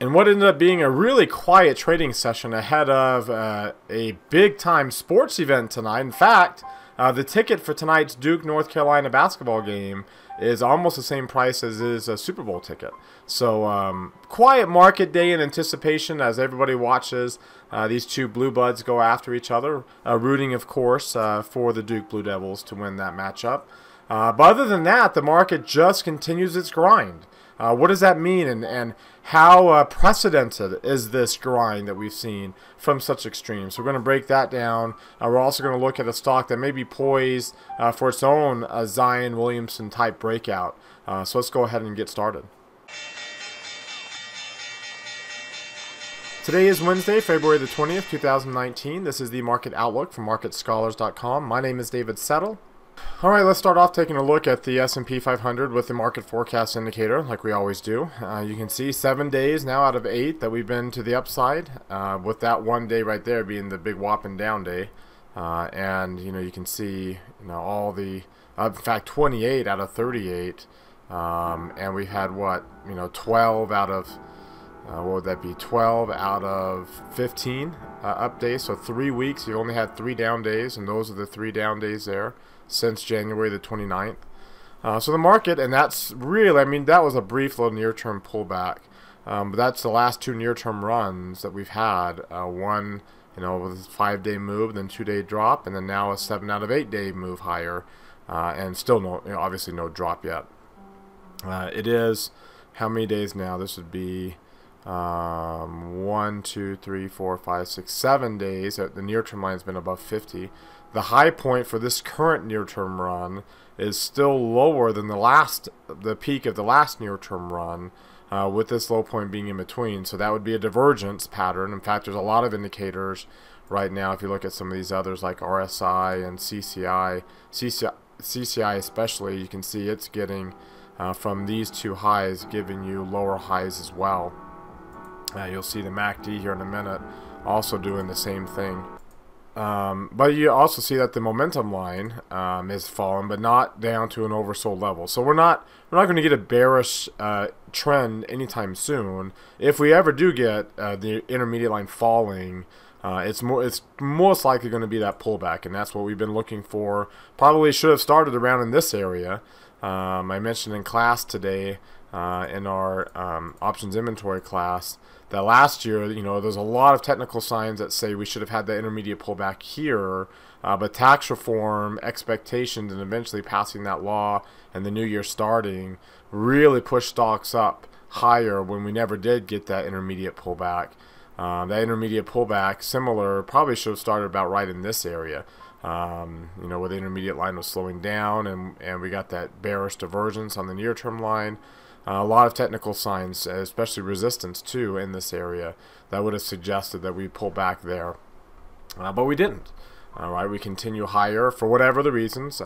And what ended up being a really quiet trading session ahead of a big-time sports event tonight. In fact, the ticket for tonight's Duke North Carolina basketball game is almost the same price as is a Super Bowl ticket. So quiet market day in anticipation as everybody watches these two Blue Bloods go after each other, rooting, of course, for the Duke Blue Devils to win that matchup. But other than that, the market just continues its grind. What does that mean, and how precedented is this grind that we've seen from such extremes? So we're going to break that down. We're also going to look at a stock that may be poised for its own Zion Williamson type breakout. So let's go ahead and get started. Today is Wednesday, February the 20th, 2019. This is the Market Outlook from MarketScholars.com. My name is David Settle. All right, let's start off taking a look at the S&P 500 with the market forecast indicator, like we always do. You can see 7 days now out of 8 that we've been to the upside, with that one day right there being the big whopping down day. And you can see all the, in fact, 28 out of 38, and we had 12 out of what would that be? 12 out of 15 up days. So 3 weeks, you've only had 3 down days, and those are the 3 down days there since January the 29th. So the market, and that's really, that was a brief little near-term pullback. But that's the last 2 near-term runs that we've had. One, with a 5-day move, then 2-day drop, and then now a 7 out of 8 day move higher, and still no, obviously no drop yet. It is how many days now? This would be 1, 2, 3, 4, 5, 6, 7 days. The near-term line has been above 50. The high point for this current near-term run is still lower than the peak of the last near-term run, with this low point being in between. So that would be a divergence pattern. In fact, there's a lot of indicators right now. If you look at some of these others like RSI and CCI especially, you can see it's getting from these 2 highs, giving you lower highs as well. You'll see the MACD here in a minute also doing the same thing. But you also see that the momentum line is fallen, but not down to an oversold level. So we're not going to get a bearish trend anytime soon. If we ever do get the intermediate line falling, it's most likely going to be that pullback, and that's what we've been looking for. Probably should have started around in this area. I mentioned in class today, in our options inventory class, that last year, there's a lot of technical signs that say we should have had that intermediate pullback here, but tax reform expectations and eventually passing that law and the new year starting really pushed stocks up higher when we never did get that intermediate pullback. That intermediate pullback, similar, probably should have started about right in this area. Where the intermediate line was slowing down, and we got that bearish divergence on the near-term line. A lot of technical signs, especially resistance too, in this area that would have suggested that we pull back there, but we didn't. All right, we continue higher for whatever the reasons,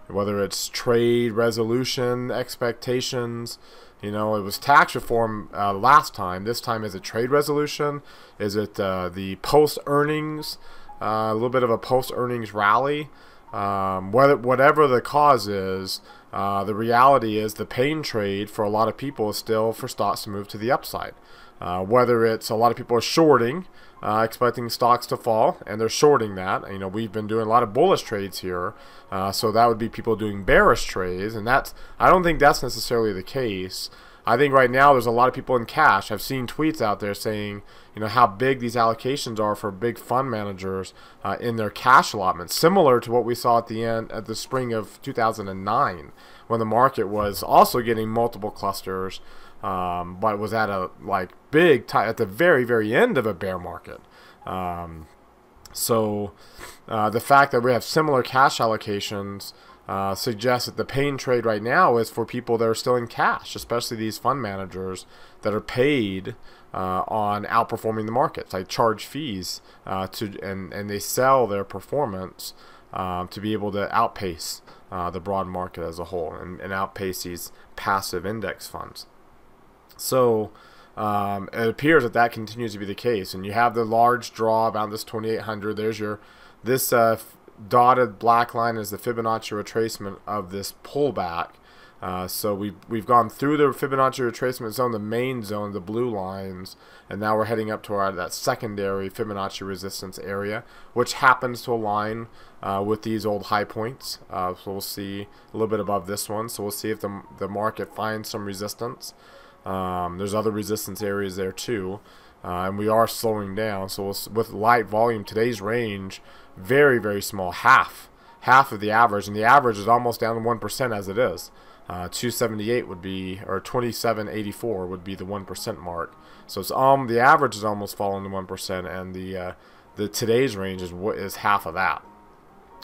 whether it's trade resolution expectations. It was tax reform last time. This time, is it trade resolution? Is it the post-earnings? A little bit of a post-earnings rally. Whatever the cause is, the reality is the pain trade for a lot of people is still for stocks to move to the upside. Whether it's a lot of people are shorting, expecting stocks to fall, and they're shorting that. We've been doing a lot of bullish trades here, so that would be people doing bearish trades, and I don't think that's necessarily the case. I think right now there's a lot of people in cash. I've seen tweets out there saying, how big these allocations are for big fund managers in their cash allotments, similar to what we saw at the spring of 2009, when the market was also getting multiple clusters, but was at a at the very, very end of a bear market. So the fact that we have similar cash allocations suggests that the pain trade right now is for people that are still in cash, especially these fund managers that are paid on outperforming the markets. They charge fees and they sell their performance to be able to outpace the broad market as a whole and outpace these passive index funds. So it appears that continues to be the case, and you have the large draw around this 2800. There's this dotted black line is the Fibonacci retracement of this pullback. So we've gone through the Fibonacci retracement zone, the main zone, the blue lines, and now we're heading up to that secondary Fibonacci resistance area, which happens to align with these old high points. So we'll see a little bit above this one. So we'll see if the market finds some resistance. There's other resistance areas there too, and we are slowing down. So with light volume, today's range very, very small, half of the average, and the average is almost down to 1% as it is. 278 would be, or 2784 would be the 1% mark. So it's the average is almost fallen to 1%, and the today's range is half of that.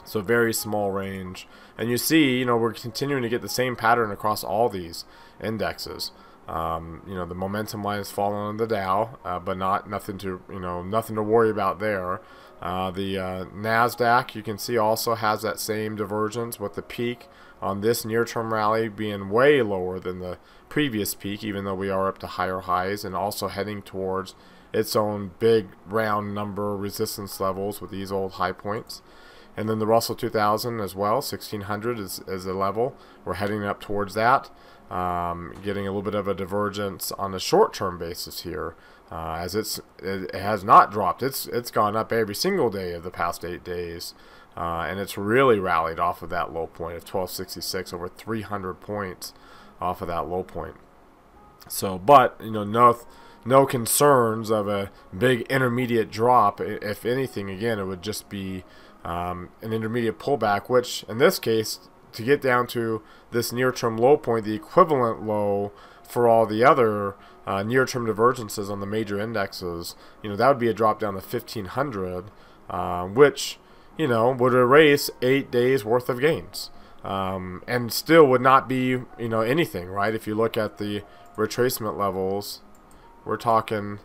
So very small range, and you see, we're continuing to get the same pattern across all these indexes. The momentum line has fallen on the Dow, but nothing to worry about there. The Nasdaq, you can see, also has that same divergence, with the peak on this near-term rally being way lower than the previous peak, even though we are up to higher highs, and also heading towards its own big round number resistance levels with these old high points. And then the Russell 2000 as well, 1600 is a level. We're heading up towards that. Getting a little bit of a divergence on a short-term basis here, as it has not dropped. It's gone up every single day of the past 8 days, and it's really rallied off of that low point of 1266, over 300 points off of that low point. So, but no concerns of a big intermediate drop. If anything, again, it would just be an intermediate pullback, which in this case, to get down to this near-term low point, the equivalent low for all the other near-term divergences on the major indexes, that would be a drop down to 1500, which would erase 8 days worth of gains, and still would not be anything, right? If you look at the retracement levels, we're talking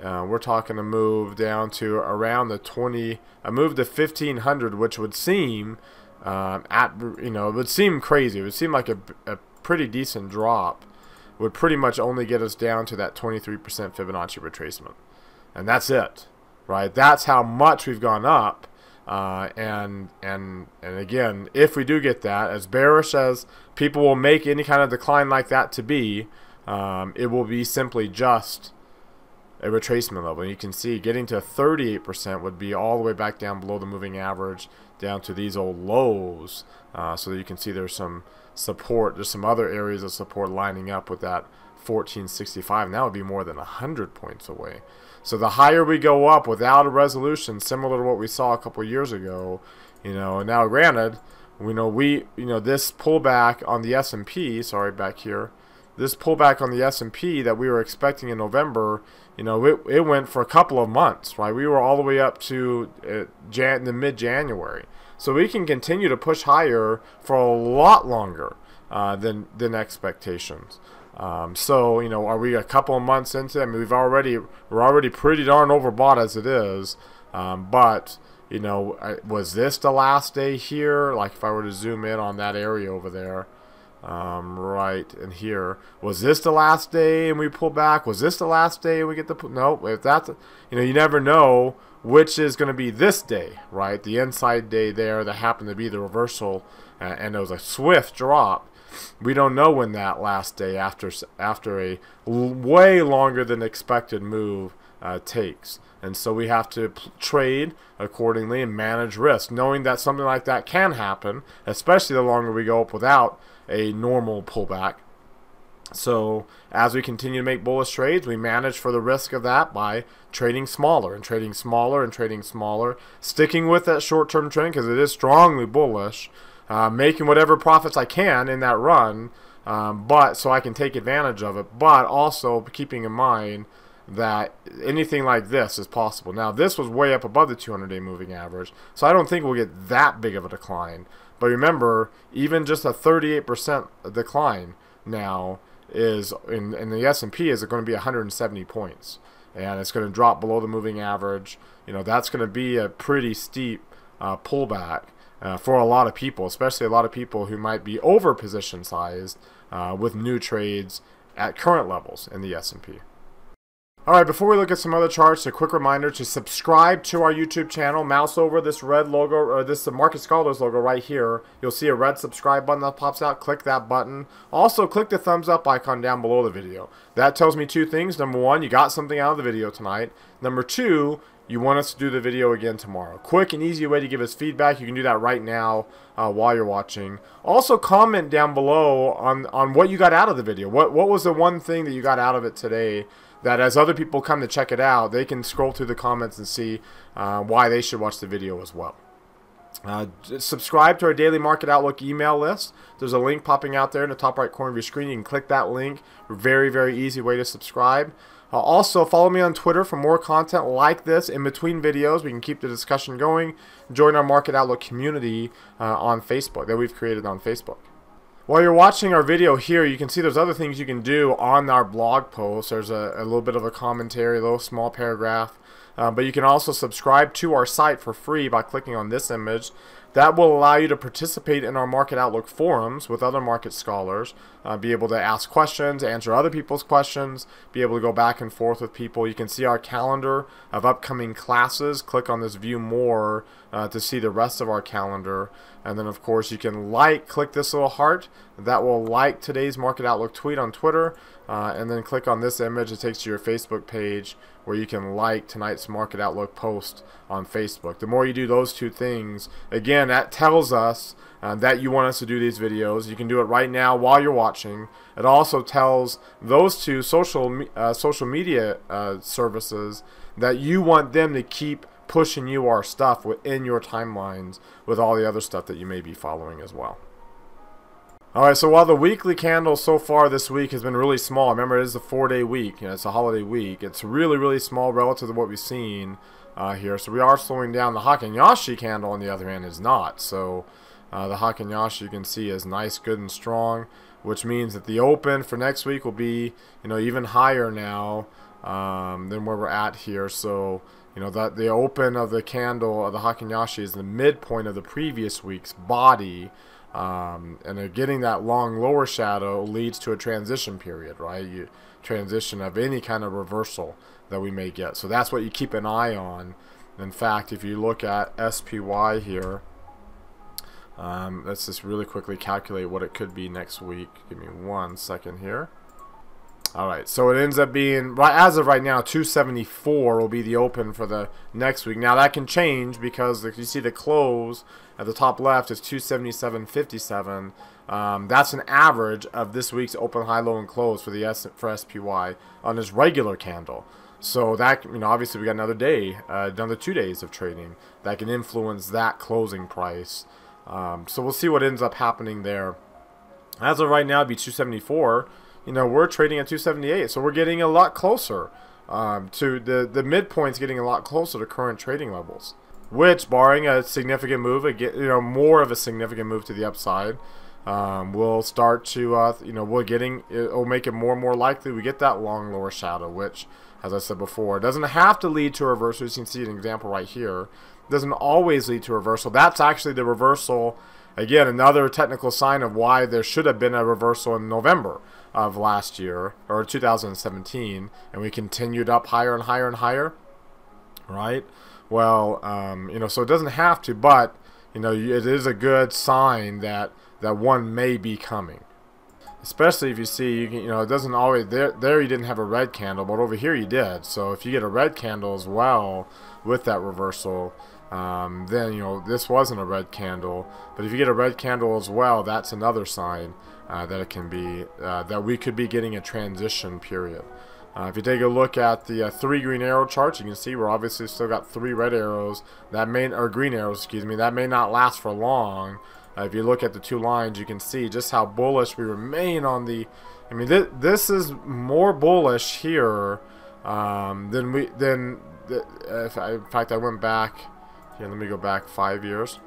a move down to around a move to 1500, which would seem it would seem crazy. It would seem like a pretty decent drop. It would pretty much only get us down to that 23% Fibonacci retracement, and that's it, right? That's how much we've gone up. And again, if we do get that, as bearish as people will make any kind of decline like that to be, it will be simply just a retracement level. And you can see getting to 38% would be all the way back down below the moving average, down to these old lows. So that you can see there's some support, there's some other areas of support lining up with that 1465, and that would be more than 100 points away. So the higher we go up without a resolution, similar to what we saw a couple years ago, and now granted, this pullback on the S&P, sorry, back here, this pullback on the S&P that we were expecting in November, it went for a couple of months, right? We were all the way up to the mid-January. So we can continue to push higher for a lot longer than expectations. So, are we a couple of months into it? I mean, we're already pretty darn overbought as it is. But, was this the last day here? Like if I were to zoom in on that area over there, right in here, was this the last day and we pull back? Was this the last day and we get the no? If that's you never know which is going to be this day, right? The inside day there that happened to be the reversal, and it was a swift drop. We don't know when that last day after a way longer than expected move takes. And so we have to trade accordingly and manage risk, knowing that something like that can happen, especially the longer we go up without a normal pullback. So as we continue to make bullish trades, we manage for the risk of that by trading smaller and trading smaller and trading smaller, sticking with that short-term trend because it is strongly bullish, making whatever profits I can in that run, but so I can take advantage of it, but also keeping in mind that anything like this is possible. Now, this was way up above the 200-day moving average, so I don't think we'll get that big of a decline. But remember, even just a 38% decline now is in the S&P is going to be 170 points, and it's going to drop below the moving average. That's going to be a pretty steep pullback for a lot of people, especially a lot of people who might be over position sized with new trades at current levels in the S&P. Alright, before we look at some other charts, a quick reminder to subscribe to our YouTube channel. Mouse over this red logo, or this Market Scholars logo right here. You'll see a red subscribe button that pops out. Click that button. Also, click the thumbs up icon down below the video. That tells me two things. Number one, you got something out of the video tonight. Number two, you want us to do the video again tomorrow. Quick and easy way to give us feedback. You can do that right now while you're watching. Also, comment down below on what you got out of the video. What was the one thing that you got out of it today, that as other people come to check it out, they can scroll through the comments and see why they should watch the video as well. Subscribe to our Daily Market Outlook email list. There's a link popping out there in the top right corner of your screen. You can click that link. Very, very easy way to subscribe. Also, follow me on Twitter for more content like this in between videos. We can keep the discussion going. Join our Market Outlook community on Facebook that we've created on Facebook. While you're watching our video here, you can see there's other things you can do on our blog post. There's a little bit of a commentary, a little small paragraph. But you can also subscribe to our site for free by clicking on this image. That will allow you to participate in our Market Outlook forums with other market scholars, be able to ask questions, answer other people's questions, be able to go back and forth with people. You can see our calendar of upcoming classes. Click on this View More to see the rest of our calendar. And then, of course, you can click this little heart. That will like today's Market Outlook tweet on Twitter. And then click on this image. It takes you to your Facebook page where you can like tonight's Market Outlook post on Facebook. The more you do those two things, again, that tells us that you want us to do these videos. You can do it right now while you're watching. It also tells those two social media services that you want them to keep pushing you our stuff within your timelines with all the other stuff that you may be following as well. Alright, so while the weekly candle so far this week has been really small, remember it is a 4-day week, it's a holiday week, it's really, really small relative to what we've seen here, so we are slowing down. The Heikin Ashi candle, on the other hand, is not. So the Heikin Ashi, you can see, is nice, good, and strong, which means that the open for next week will be, even higher now than where we're at here. So, that the open of the candle of the Heikin Ashi is the midpoint of the previous week's body. And getting that long lower shadow leads to a transition period, right? Transition of any kind of reversal that we may get. So that's what you keep an eye on. In fact, if you look at SPY here, let's just really quickly calculate what it could be next week. Give me 1 second here. Alright, so it ends up being, as of right now, 274 will be the open for the next week. Now that can change because you see the close at the top left is 277.57. That's an average of this week's open, high, low, and close for SPY on this regular candle. So that, obviously we got another day, another 2 days of trading that can influence that closing price. So we'll see what ends up happening there. As of right now, it'd be 274. We're trading at 278, so we're getting a lot closer to the midpoint's getting a lot closer to current trading levels, which, barring a significant move, more of a significant move to the upside, will start to, it'll make it more and more likely we get that long lower shadow, which, as I said before, doesn't have to lead to a reversal. You can see an example right here. It doesn't always lead to a reversal. That's actually the reversal. Again, another technical sign of why there should have been a reversal in November of last year, or 2017, and we continued up higher and higher and higher, right? Well, so it doesn't have to, but, it is a good sign that one may be coming. Especially if you see, it doesn't always, there you didn't have a red candle, but over here you did. So if you get a red candle as well with that reversal, then, this wasn't a red candle. But if you get a red candle as well, that's another sign that it can be, that we could be getting a transition period. If you take a look at the 3 green arrow charts, you can see we're obviously still got 3 red arrows, or green arrows, excuse me, that may not last for long. If you look at the 2 lines, you can see just how bullish we remain on the, this is more bullish here in fact, I went back, here, let me go back 5 years.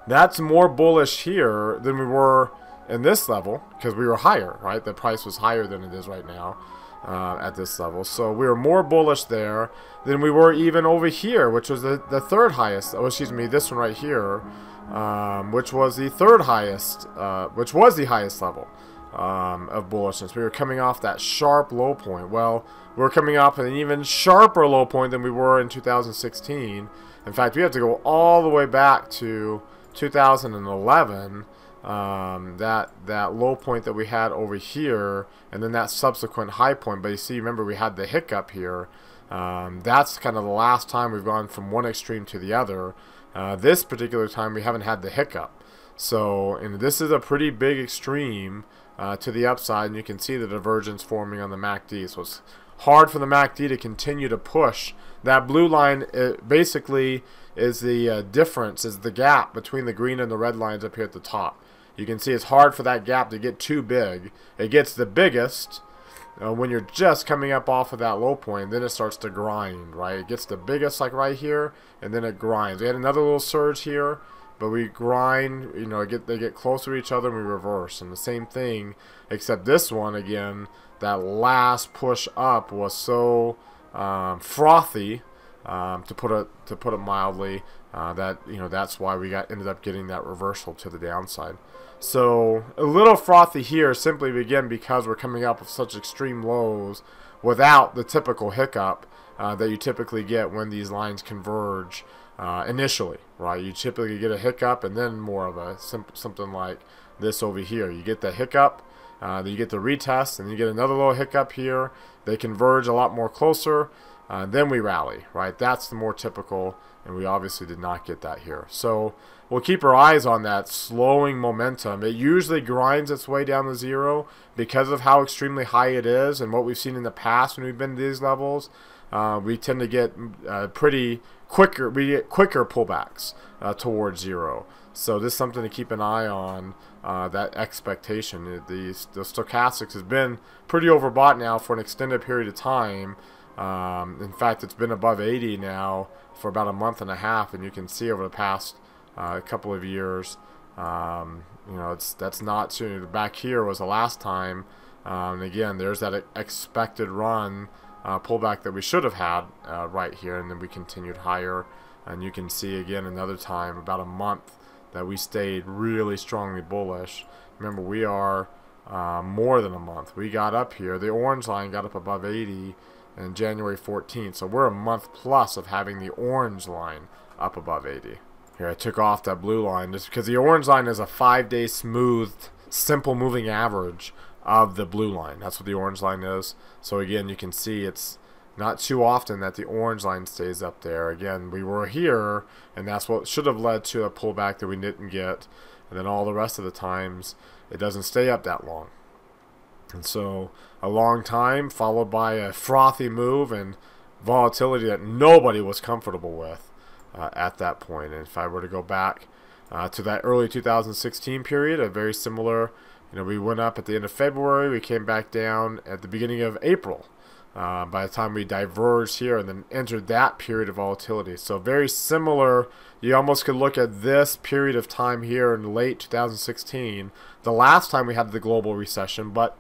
That's more bullish here than we were in this level, because we were higher, right? The price was higher than it is right now at this level. So we were more bullish there than we were even over here, which was the 3rd highest. Oh, excuse me, this one right here, which was the 3rd highest, which was the highest level of bullishness. We were coming off that sharp low point. Well, we're coming off an even sharper low point than we were in 2016. In fact, we have to go all the way back to 2011. That low point that we had over here, and then that subsequent high point. But you see, remember, we had the hiccup here. That's kind of the last time we've gone from one extreme to the other. This particular time, we haven't had the hiccup. So, and this is a pretty big extreme to the upside, and you can see the divergence forming on the MACD. So it's hard for the MACD to continue to push. That blue line basically is the difference, is the gap between the green and the red lines up here at the top. You can see it's hard for that gap to get too big. It gets the biggest when you're just coming up off of that low point, then it starts to grind, right? It gets the biggest like right here, and then it grinds. We had another little surge here, but we grind, you know, they get closer to each other and we reverse. And the same thing, except this one, again, that last push up was so frothy, to put it mildly, that, you know, that's why we ended up getting that reversal to the downside. So a little frothy here, simply again because we're coming up with such extreme lows without the typical hiccup that you typically get when these lines converge initially, right? You typically get a hiccup and then more of a something like this over here. You get the hiccup, then you get the retest, and you get another little hiccup here. They converge a lot more closer. Then we rally, right? That's the more typical, and we obviously did not get that here. So we'll keep our eyes on that slowing momentum. It usually grinds its way down to zero because of how extremely high it is, and what we've seen in the past when we've been to these levels. We tend to get quicker pullbacks towards zero. So this is something to keep an eye on, that expectation. The stochastics has been pretty overbought now for an extended period of time. In fact, it's been above 80 now for about a month and a half, and you can see over the past couple of years, you know, that's not soon. Back here was the last time, and again, there's that expected run pullback that we should have had right here, and then we continued higher, and you can see again another time, about a month, that we stayed really strongly bullish. Remember, we are more than a month. We got up here, the orange line got up above 80 and January 14th, so we're a month plus of having the orange line up above 80. Here, I took off that blue line just because the orange line is a 5-day smoothed, simple moving average of the blue line. That's what the orange line is. So again, you can see it's not too often that the orange line stays up there. Again, we were here, and that's what should have led to a pullback that we didn't get. And then all the rest of the times, it doesn't stay up that long. And so a long time followed by a frothy move and volatility that nobody was comfortable with at that point. And if I were to go back to that early 2016 period, a very similar, you know, we went up at the end of February, we came back down at the beginning of April. By the time we diverged here and then entered that period of volatility. So very similar. You almost could look at this period of time here in late 2016, the last time we had the global recession, but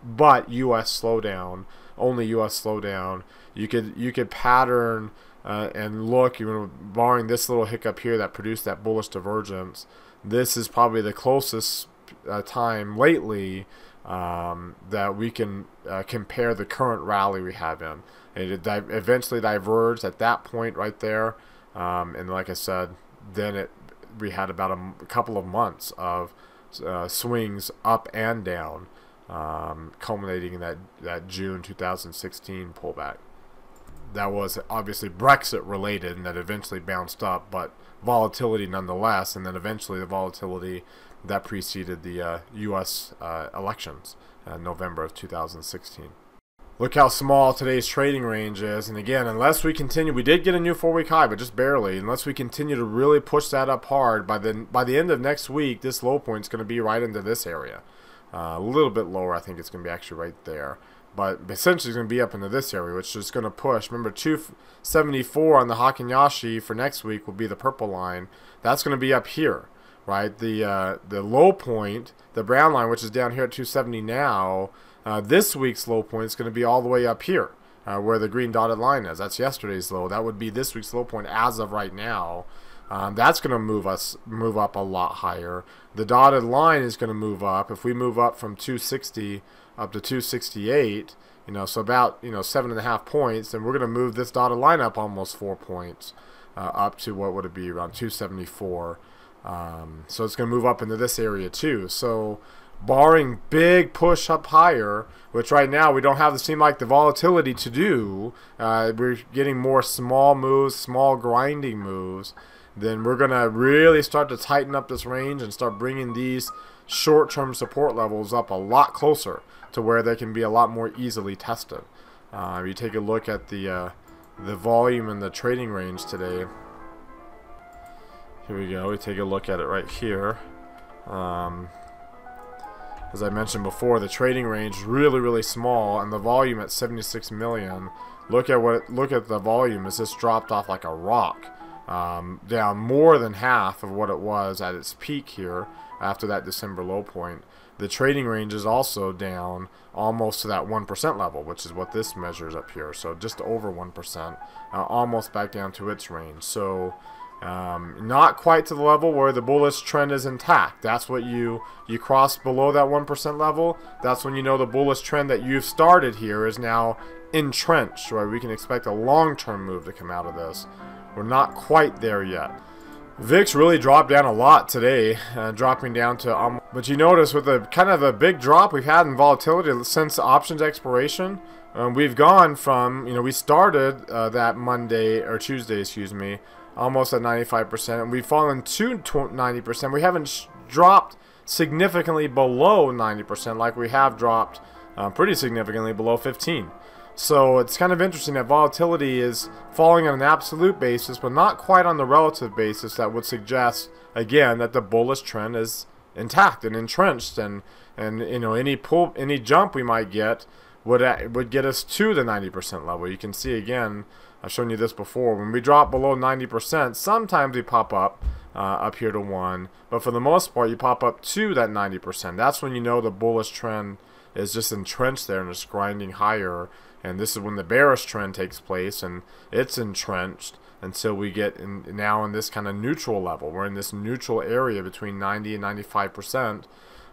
U.S. slowdown, only U.S. slowdown. You could pattern and look, you know, barring this little hiccup here that produced that bullish divergence. This is probably the closest time lately that we can compare the current rally we have in. It eventually diverged at that point right there, and like I said, then we had about a couple of months of swings up and down, culminating in that June 2016 pullback. That was obviously Brexit related, and that eventually bounced up, but volatility nonetheless, and then eventually the volatility that preceded the U.S. elections in November of 2016. Look how small today's trading range is, and again, unless we continue, we did get a new 4-week high, but just barely. Unless we continue to really push that up hard, by the end of next week, this low point is going to be right into this area. A little bit lower, I think it's going to be actually right there. But essentially it's going to be up into this area, which is going to push. Remember, 274 on the Heikin Ashi for next week will be the purple line. That's going to be up here, right? The low point, the brown line, which is down here at 270 now, this week's low point is going to be all the way up here, where the green dotted line is. That's yesterday's low. That would be this week's low point as of right now. That's going to move up a lot higher. The dotted line is going to move up. If we move up from 260 up to 268, so about 7.5 points, then we're going to move this dotted line up almost 4 points, up to what would it be, around 274. So it's going to move up into this area too. So barring big push up higher, which right now we don't have the volatility to do, we're getting more small moves, small grinding moves, then we're going to really start to tighten up this range and start bringing these short-term support levels up a lot closer to where they can be a lot more easily tested. If you take a look at the volume and the trading range today, here we go. We take a look at it right here. As I mentioned before, the trading range is really small, and the volume at 76 million. Look at the volume. It's just dropped off like a rock, down more than half of what it was at its peak here after that December low point. The trading range is also down almost to that 1% level, which is what this measures up here. So just over 1%, almost back down to its range. So not quite to the level where the bullish trend is intact. That's what you cross below that 1% level. That's when you know the bullish trend that you've started here is now entrenched, right? We can expect a long-term move to come out of this. We're not quite there yet. VIX really dropped down a lot today, dropping down to but you notice with the kind of a big drop we've had in volatility since options expiration, we've gone from, we started that Monday or Tuesday, excuse me, almost at 95%, and we've fallen to 90%. We haven't dropped significantly below 90% like we have dropped pretty significantly below 15. So it's kind of interesting that volatility is falling on an absolute basis, but not quite on the relative basis that would suggest, again, that the bullish trend is intact and entrenched, and any jump we might get would get us to the 90% level. You can see again, I've shown you this before, when we drop below 90%, sometimes we pop up here to 1, but for the most part you pop up to that 90%. That's when you know the bullish trend is just entrenched there and it's grinding higher, and this is when the bearish trend takes place and it's entrenched until we get now in this kind of neutral level. We're in this neutral area between 90 and 95%,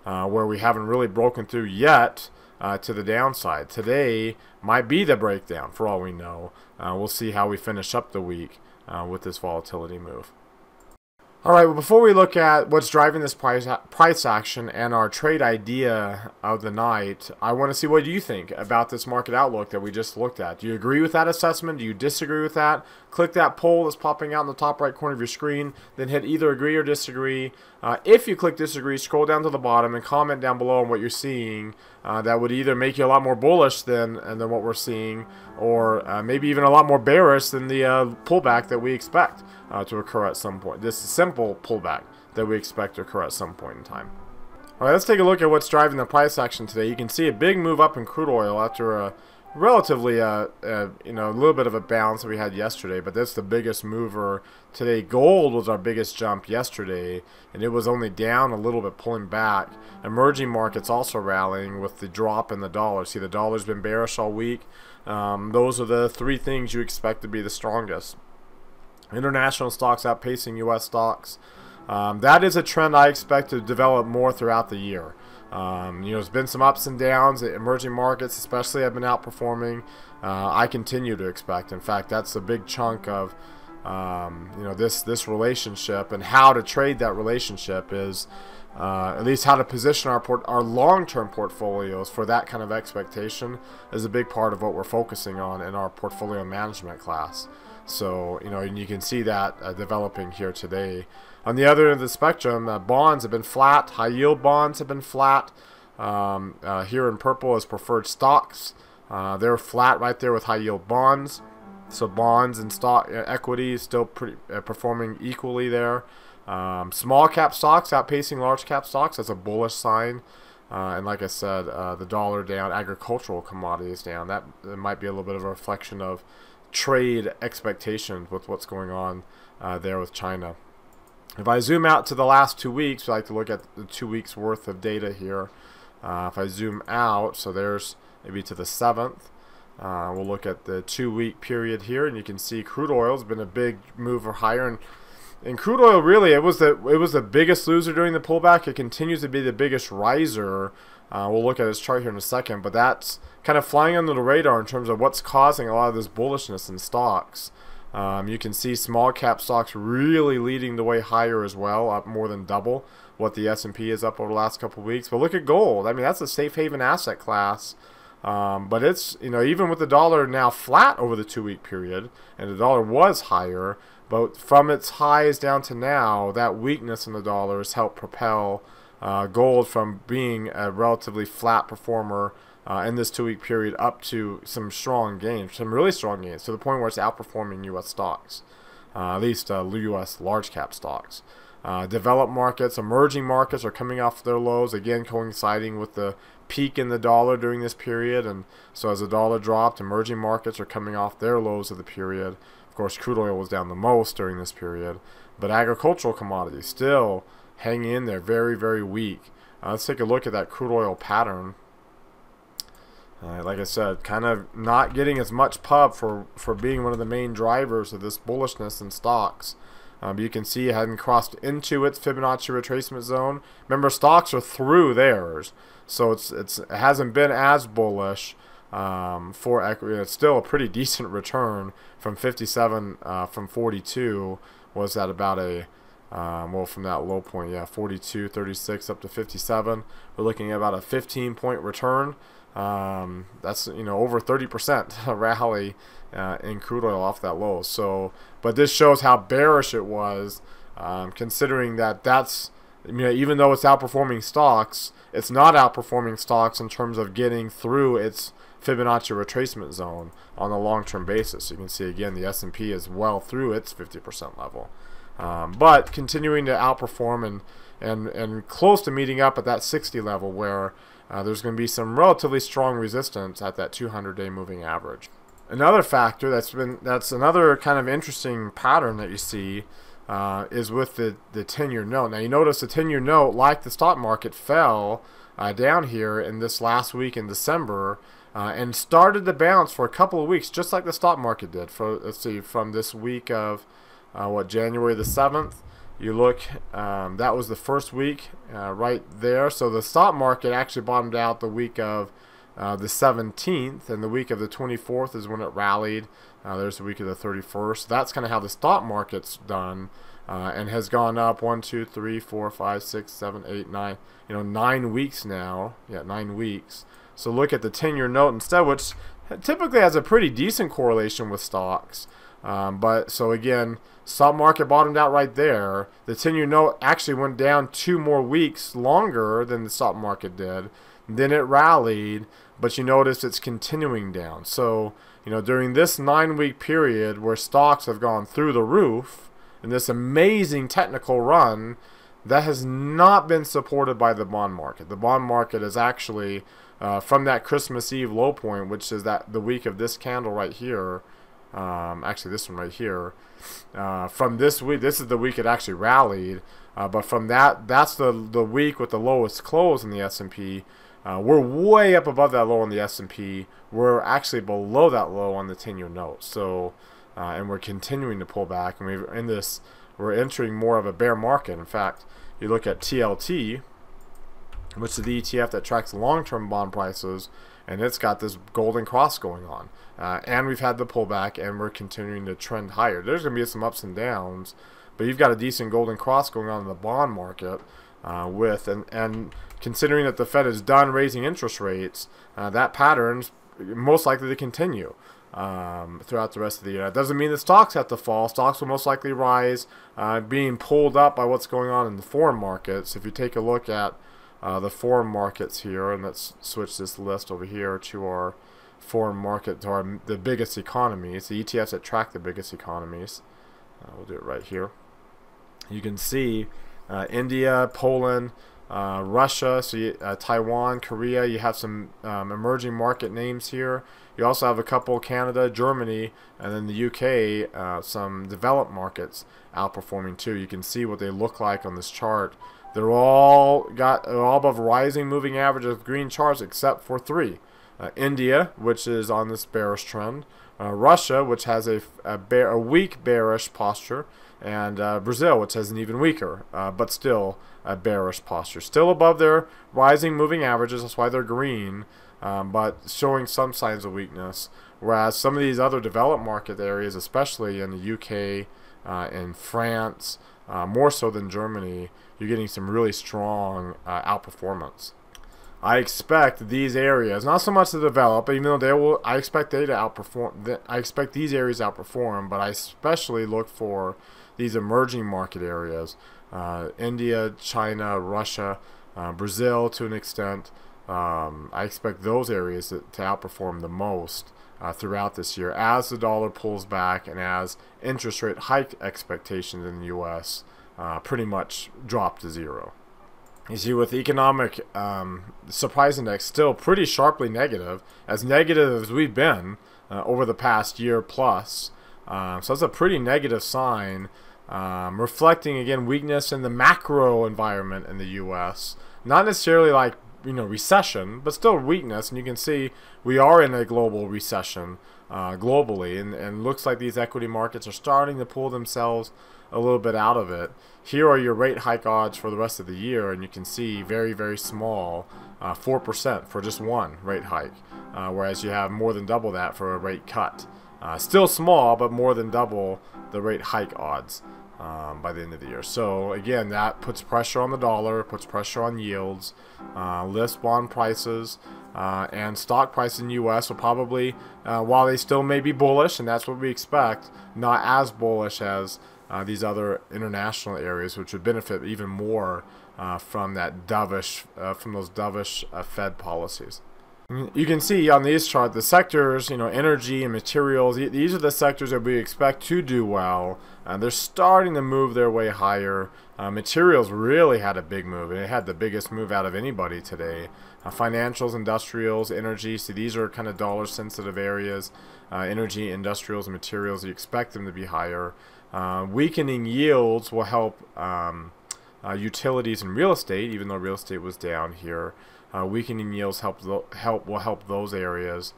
where we haven't really broken through yet to the downside. Today might be the breakdown for all we know. We'll see how we finish up the week with this volatility move. Alright, well, before we look at what's driving this price action and our trade idea of the night, I want to see what you think about this market outlook that we just looked at. Do you agree with that assessment? Do you disagree with that? Click that poll that's popping out in the top right corner of your screen, then hit either agree or disagree. If you click disagree, scroll down to the bottom and comment down below on what you're seeing. That would either make you a lot more bullish than what we're seeing, or maybe even a lot more bearish than the pullback that we expect to occur at some point. This simple pullback that we expect to occur at some point in time. Alright, let's take a look at what's driving the price action today. You can see a big move up in crude oil after a relatively a little bit of a bounce that we had yesterday, but that's the biggest mover today. Gold was our biggest jump yesterday, and it was only down a little bit, pulling back. Emerging markets also rallying with the drop in the dollar. See, the dollar's been bearish all week. Those are the three things you expect to be the strongest. International stocks outpacing U.S. stocks. That is a trend I expect to develop more throughout the year. There's been some ups and downs. Emerging markets especially have been outperforming. I continue to expect. In fact, that's a big chunk of this relationship, and how to trade that relationship is at least how to position our long-term portfolios for that kind of expectation is a big part of what we're focusing on in our portfolio management class. So, and you can see that developing here today. On the other end of the spectrum, bonds have been flat. High yield bonds have been flat. Here in purple is preferred stocks. They're flat right there with high yield bonds. So bonds and stock equity is still pretty performing equally there. Small cap stocks outpacing large cap stocks. That's a bullish sign. And like I said, the dollar down, agricultural commodities down. That might be a little bit of a reflection of trade expectations with what's going on there with China. If I zoom out to the last 2 weeks, I like to look at the 2 weeks worth of data here. If I zoom out, so there's maybe to the 7th, we'll look at the 2 week period here, and you can see crude oil has been a big mover higher. And And crude oil, really, it was the biggest loser during the pullback. It continues to be the biggest riser. We'll look at his chart here in a second, but that's kind of flying under the radar in terms of what's causing a lot of this bullishness in stocks. You can see small cap stocks really leading the way higher as well, up more than double what the S&P is up over the last couple of weeks. But look at gold. I mean, that's a safe haven asset class. But it's, even with the dollar now flat over the 2-week period, and the dollar was higher, but from its highs down to now, that weakness in the dollar has helped propel gold from being a relatively flat performer in this 2-week period up to some strong gains, some really strong gains, to the point where it's outperforming U.S. stocks, at least U.S. large cap stocks. Developed markets, emerging markets are coming off their lows, again coinciding with the peak in the dollar during this period. And so as the dollar dropped, emerging markets are coming off their lows of the period. Of course, crude oil was down the most during this period, but agricultural commodities still hanging in there, very, very weak. Let's take a look at that crude oil pattern. Like I said, kind of not getting as much pub for being one of the main drivers of this bullishness in stocks. You can see it hadn't crossed into its Fibonacci retracement zone. Remember, stocks are through theirs, so it hasn't been as bullish for equity. It's still a pretty decent return from 57 from 42 was at about a well, from that low point, yeah, 42, 36 up to 57. We're looking at about a 15-point return. That's over 30% rally in crude oil off that low. So, but this shows how bearish it was, considering that's even though it's outperforming stocks, it's not outperforming stocks in terms of getting through its Fibonacci retracement zone on a long-term basis. You can see again the S&P is well through its 50% level, but continuing to outperform and close to meeting up at that 60 level where there's going to be some relatively strong resistance at that 200-day moving average. Another factor that's another kind of interesting pattern that you see is with the 10-year note. Now you notice the 10-year note, like the stock market, fell down here in this last week in December and started to bounce for a couple of weeks, just like the stock market did. Let's see, from this week of January the 7th. You look, that was the first week right there. So the stock market actually bottomed out the week of the 17th, and the week of the 24th is when it rallied. There's the week of the 31st. That's kind of how the stock market's done, and has gone up 1, 2, 3, 4, 5, 6, 7, 8, 9. 9 weeks now. Yeah, 9 weeks. So look at the 10-year note instead, which typically has a pretty decent correlation with stocks. But so again, stock market bottomed out right there. The 10-year note actually went down 2 more weeks longer than the stock market did. Then it rallied, but you notice it's continuing down. So, during this 9-week period where stocks have gone through the roof in this amazing technical run, that has not been supported by the bond market. The bond market is actually, from that Christmas Eve low point, which is the week of this candle right here, actually this one right here, from this week, this is the week it actually rallied, but from that's the week with the lowest close in the S&P. We're way up above that low on the S&P. We're actually below that low on the 10-year note. So, and we're continuing to pull back, and we're entering more of a bear market. In fact, you look at TLT, which is the ETF that tracks long-term bond prices, and it's got this golden cross going on. And we've had the pullback, and we're continuing to trend higher. There's going to be some ups and downs, but you've got a decent golden cross going on in the bond market and considering that the Fed is done raising interest rates, that pattern's most likely to continue throughout the rest of the year. It doesn't mean that stocks have to fall. Stocks will most likely rise, being pulled up by what's going on in the foreign markets. If you take a look at the foreign markets here, and let's switch this list over here to our foreign market, to the biggest economies, the ETFs that track the biggest economies. We'll do it right here. You can see India, Poland, Russia, Taiwan, Korea. You have some emerging market names here. You also have a couple, Canada, Germany, and then the UK, some developed markets outperforming too. You can see what they look like on this chart. They're all above rising moving averages of green charts except for 3. India, which is on this bearish trend, Russia, which has a weak bearish posture, and Brazil, which has an even weaker, but still a bearish posture. Still above their rising moving averages, that's why they're green, but showing some signs of weakness. Whereas some of these other developed market areas, especially in the UK, in France, more so than Germany, you're getting some really strong outperformance. I expect these areas, not so much to develop, even though they will, I expect they to outperform. I expect these areas to outperform, but I especially look for these emerging market areas, India, China, Russia, Brazil to an extent. I expect those areas to outperform the most throughout this year as the dollar pulls back and as interest rate hike expectations in the U.S. Pretty much drop to zero. You see, with the economic surprise index still pretty sharply negative as we've been over the past year plus. So that's a pretty negative sign, reflecting again weakness in the macro environment in the U.S. Not necessarily like recession, but still weakness. And you can see we are in a global recession globally, and looks like these equity markets are starting to pull themselves a little bit out of it. Here are your rate hike odds for the rest of the year, and you can see very, very small, 4% for just one rate hike, whereas you have more than double that for a rate cut. Still small, but more than double the rate hike odds by the end of the year. So again, that puts pressure on the dollar, puts pressure on yields, lifts bond prices, and stock prices in the U.S. will probably, while they still may be bullish, and that's what we expect, not as bullish as these other international areas, which would benefit even more from that dovish, from those dovish Fed policies. You can see on these charts the sectors, energy and materials. These are the sectors that we expect to do well. They're starting to move their way higher. Materials really had a big move. It had the biggest move out of anybody today. Financials, industrials, energy. See, these are kind of dollar-sensitive areas. Energy, industrials, and materials. You expect them to be higher. Weakening yields will help utilities and real estate, even though real estate was down here. Weakening yields will help those areas.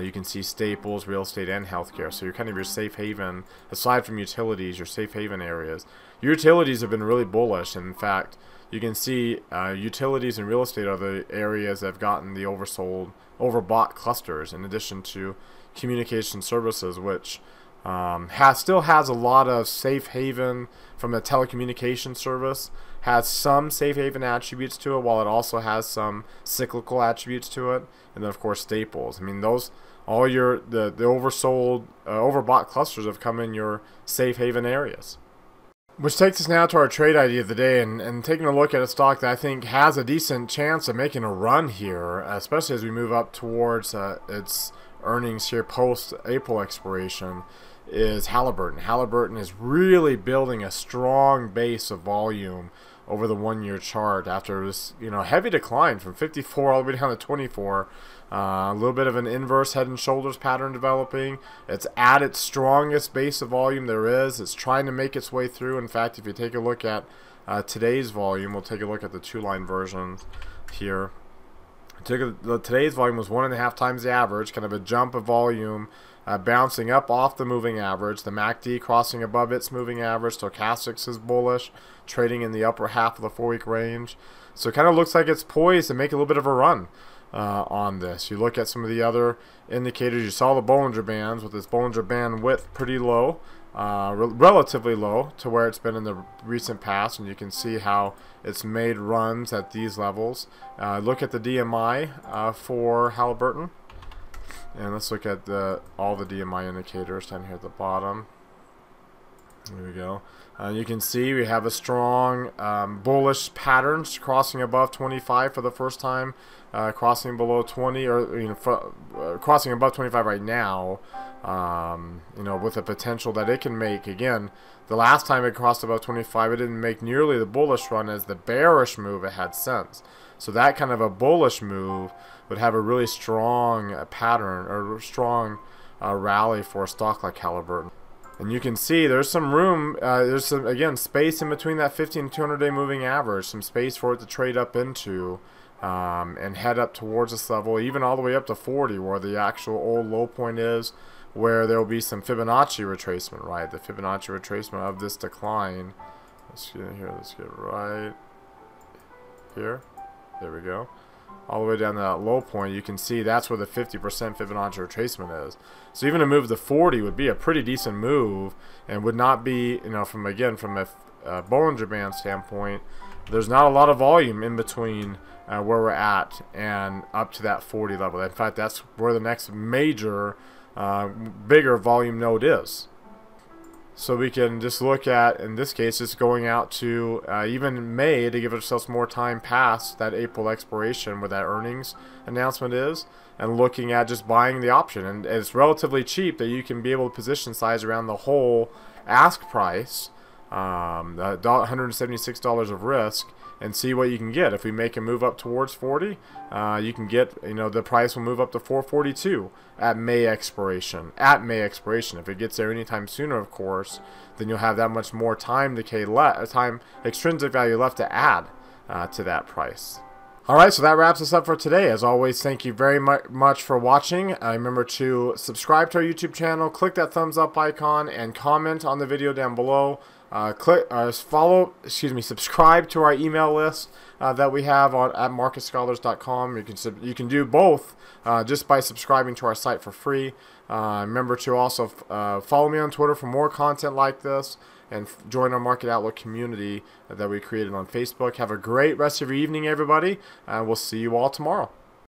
You can see staples, real estate, and healthcare. So you're kind of your safe haven, aside from utilities, your safe haven areas. Your utilities have been really bullish. And in fact, you can see utilities and real estate are the areas that have gotten the overbought clusters, in addition to communication services, which still has a lot of safe haven from a telecommunication service, has some safe haven attributes to it, while it also has some cyclical attributes to it. And then of course staples. I mean, those, all the oversold, overbought clusters have come in your safe haven areas. Which takes us now to our trade idea of the day, and taking a look at a stock that I think has a decent chance of making a run here, especially as we move up towards its earnings here post-April expiration, is Halliburton. Halliburton is really building a strong base of volume over the one-year chart after this heavy decline from 54 all the way down to 24. A little bit of an inverse head and shoulders pattern developing. It's at its strongest base of volume there is. It's trying to make its way through. In fact, if you take a look at today's volume, we'll take a look at the two-line versions here. Today's volume was 1.5 times the average, kind of a jump of volume, bouncing up off the moving average. The MACD crossing above its moving average. Stochastics is bullish, trading in the upper half of the 4-week range. So it kind of looks like it's poised to make a little bit of a run on this. You look at some of the other indicators. You saw the Bollinger Bands with its Bollinger Band width pretty low, relatively low to where it's been in the recent past, and you can see how it's made runs at these levels. Look at the DMI for Halliburton, and let's look at all the DMI indicators down here at the bottom. There we go. You can see we have a strong bullish pattern crossing above 25 for the first time, crossing below 20, or crossing above 25 right now. With the potential that it can make. Again, the last time it crossed above 25, it didn't make nearly the bullish run as the bearish move it had since. So that kind of a bullish move would have a really strong pattern, or strong rally for a stock like Halliburton. And you can see there's some room, there's some, again, space in between that 50 and 200-day moving average, some space for it to trade up into and head up towards this level, even all the way up to 40, where the actual old low point is, where there will be some Fibonacci retracement, right? The Fibonacci retracement of this decline. Let's get in here. Let's get right here. There we go. All the way down to that low point, you can see that's where the 50% Fibonacci retracement is. So even a move to 40 would be a pretty decent move, and would not be, you know, from a Bollinger Band standpoint, there's not a lot of volume in between where we're at and up to that 40 level. In fact, that's where the next major, bigger volume node is. So we can just look at, in this case, just going out to even May to give ourselves more time past that April expiration where that earnings announcement is, and looking at just buying the option. And it's relatively cheap that you can be able to position size around the whole ask price, $176 of risk, and see what you can get. If we make a move up towards 40, you can get, you know, the price will move up to 442 at May expiration. If it gets there anytime sooner, of course, then you'll have that much more time extrinsic value left to add to that price. Alright, so that wraps us up for today. As always, thank you very much for watching. Remember to subscribe to our YouTube channel, click that thumbs up icon, and comment on the video down below. Subscribe to our email list that we have at marketscholars.com. You can do both just by subscribing to our site for free. Remember to also follow me on Twitter for more content like this, and join our Market Outlook community that we created on Facebook. Have a great rest of your evening, everybody, and we'll see you all tomorrow.